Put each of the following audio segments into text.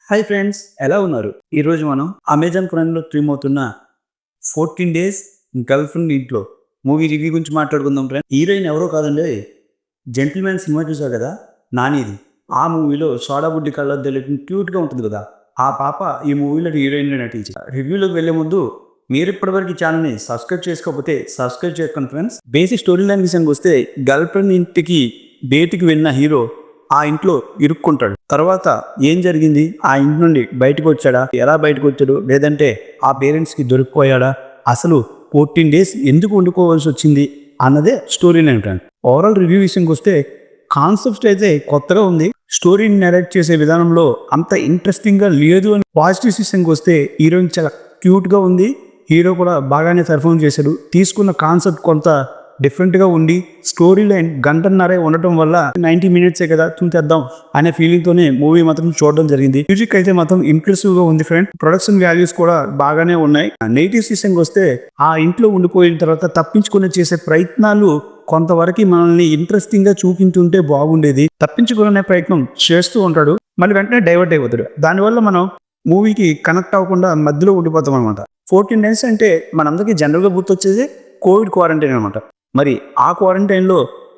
Hi friends, ఎలా ఉన్నారు? ఈరోజు మనం అమెజాన్ ప్రైమ్లో స్ట్రీమ్ అవుతున్న 14 డేస్ గర్ల్ ఫ్రెండ్ ఇంట్లో మూవీ రివ్యూ గురించి మాట్లాడుకుందాం ఫ్రెండ్స్. హీరోయిన్ ఎవరో కాదండి, జెంటిల్మెన్ సినిమా చూసావు కదా, నానిది. ఆ మూవీలో సోడా బుడ్డి కళ్ళ తెలియకుండా క్యూట్గా ఉంటుంది కదా, ఆ పాప ఈ మూవీలో హీరోయిన్గా నటించింది. రివ్యూలోకి వెళ్లే ముందు మీరు ఇప్పటివరకు ఈ ఛానల్ని సబ్స్క్రైబ్ చేసుకోకపోతే సబ్స్క్రైబ్ చేసుకోండి ఫ్రెండ్స్. బేసిక్ స్టోరీ లైన్ విషయానికి వస్తే, గర్ల్ ఫ్రెండ్ ఇంటికి డేట్కి వెళ్ళిన హీరో ఆ ఇంట్లో ఇరుక్కుంటాడు. తర్వాత ఏం జరిగింది, ఆ ఇంటి నుండి బయటకు వచ్చాడా, ఎలా బయటకు వచ్చాడు, లేదంటే ఆ పేరెంట్స్కి దొరికిపోయాడా, అసలు 14 డేస్ ఎందుకు వండుకోవాల్సి వచ్చింది అన్నదే story line friend. Overall review విషయంకి వస్తే కాన్సెప్ట్ అయితే కొత్తగా ఉంది, స్టోరీని నెరేట్ చేసే విధానంలో అంత ఇంట్రెస్టింగ్గా లేదు అని. పాజిటివ్ విషయంకి వస్తే హీరోయిన్ చాలా క్యూట్గా ఉంది, హీరో కూడా బాగానే పెర్ఫార్మ్ చేశాడు. తీసుకున్న కాన్సెప్ట్ కొంత డిఫరెంట్గా ఉండి, స్టోరీ లైన్ గంటన్నరే ఉండటం వల్ల 90 మినిట్సే కదా చూసేద్దాం అనే ఫీలింగ్తోనే మూవీ మాత్రం చూడడం జరిగింది. మ్యూజిక్ అయితే మాత్రం ఇంప్రెసివ్గా ఉంది ఫ్రెండ్. ప్రొడక్షన్ వాల్యూస్ కూడా బాగానే ఉన్నాయి. నెగిటివ్ విషయంకి వస్తే, ఆ ఇంట్లో ఉండిపోయిన తర్వాత తప్పించుకుని చేసే ప్రయత్నాలు కొంతవరకు మనల్ని ఇంట్రెస్టింగ్గా చూపించుంటే బాగుండేది. తప్పించుకునే ప్రయత్నం చేస్తూ ఉంటాడు, మళ్ళీ వెంటనే డైవర్ట్ అయిపోతాడు. దానివల్ల మనం మూవీకి కనెక్ట్ అవ్వకుండా మధ్యలో ఉండిపోతాం అనమాట. 14 డేస్ అంటే మనందరికీ జనరల్గా గుర్తొచ్చేది కోవిడ్ క్వారంటైన్ అనమాట. మరి ఆ క్వారంటైన్లో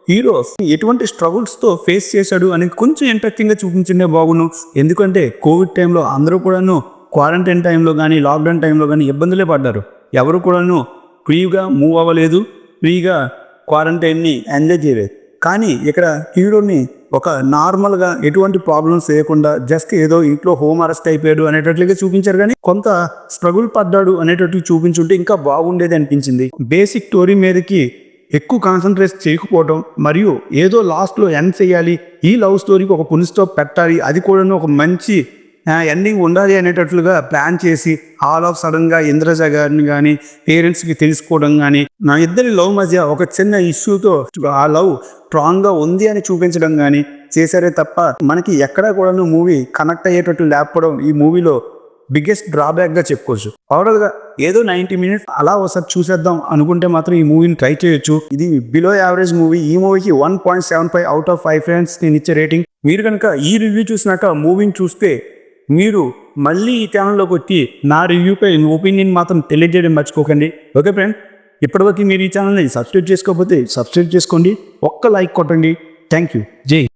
హీరో ఎటువంటి స్ట్రగుల్స్తో ఫేస్ చేశాడు అని కొంచెం ఇంట్రెస్టింగ్గా చూపించిండే బాగును. ఎందుకంటే కోవిడ్ టైంలో అందరూ కూడాను క్వారంటైన్ టైంలో కానీ లాక్డౌన్ టైంలో కానీ ఇబ్బందులే పడ్డారు. ఎవరు కూడాను ఫ్రీగా మూవ్ అవ్వలేదు, ఫ్రీగా క్వారంటైన్ని ఎంజాయ్ చేయలేదు. కానీ ఇక్కడ హీరోని ఒక నార్మల్గా ఎటువంటి ప్రాబ్లమ్స్ లేకుండా జస్ట్ ఏదో ఇంట్లో హోమ్ అరెస్ట్ అయిపోయాడు అనేటట్లుగా చూపించారు. కానీ కొంత స్ట్రగుల్ పడ్డాడు అనేటట్లు చూపించుంటే ఇంకా బాగుండేది అనిపించింది. బేసిక్ స్టోరీ మీదకి ఎక్కువ కాన్సన్ట్రేట్ చేయకపోవడం, మరియు ఏదో లాస్ట్లో ఎండ్ చేయాలి, ఈ లవ్ స్టోరీకి ఒక ఫుల్ స్టాప్ పెట్టాలి, అది కూడా ఒక మంచి ఎండింగ్ ఉండాలి అనేటట్లుగా ప్లాన్ చేసి ఆల్ ఆఫ్ సడన్గా ఇంద్రజ గారిని కానీ పేరెంట్స్కి తెలుసుకోవడం కానీ, నా ఇద్దరి లవ్ మధ్య ఒక చిన్న ఇష్యూతో ఆ లవ్ స్ట్రాంగ్గా ఉంది అని చూపించడం కానీ చేశారే తప్ప మనకి ఎక్కడా కూడా మూవీ కనెక్ట్ అయ్యేటట్లు లేకపోవడం ఈ మూవీలో బిగ్గెస్ట్ డ్రాబ్యాక్గా చెప్పుకోవచ్చు. ఓవరాల్గా ఏదో 90 మినిట్స్ అలా ఒకసారి చూసేద్దాం అనుకుంటే మాత్రం ఈ మూవీని ట్రై చేయొచ్చు. ఇది బిలో యావరేజ్ మూవీ. ఈ మూవీకి 1.75 అవుట్ ఆఫ్ 5 ఫ్రెండ్స్ నేను ఇచ్చే రేటింగ్. మీరు కనుక ఈ రివ్యూ చూసినాక మూవీని చూస్తే మీరు మళ్ళీ ఈ ఛానల్లోకి వచ్చి నా రివ్యూపై ఒపీనియన్ మాత్రం తెలియజేయడం మర్చిపోకండి. ఓకే ఫ్రెండ్, ఇప్పటివరకు మీరు ఈ ఛానల్ని సబ్స్క్రైబ్ చేసుకోకపోతే సబ్స్క్రైబ్ చేసుకోండి, ఒక్క లైక్ కొట్టండి. Thank you. జై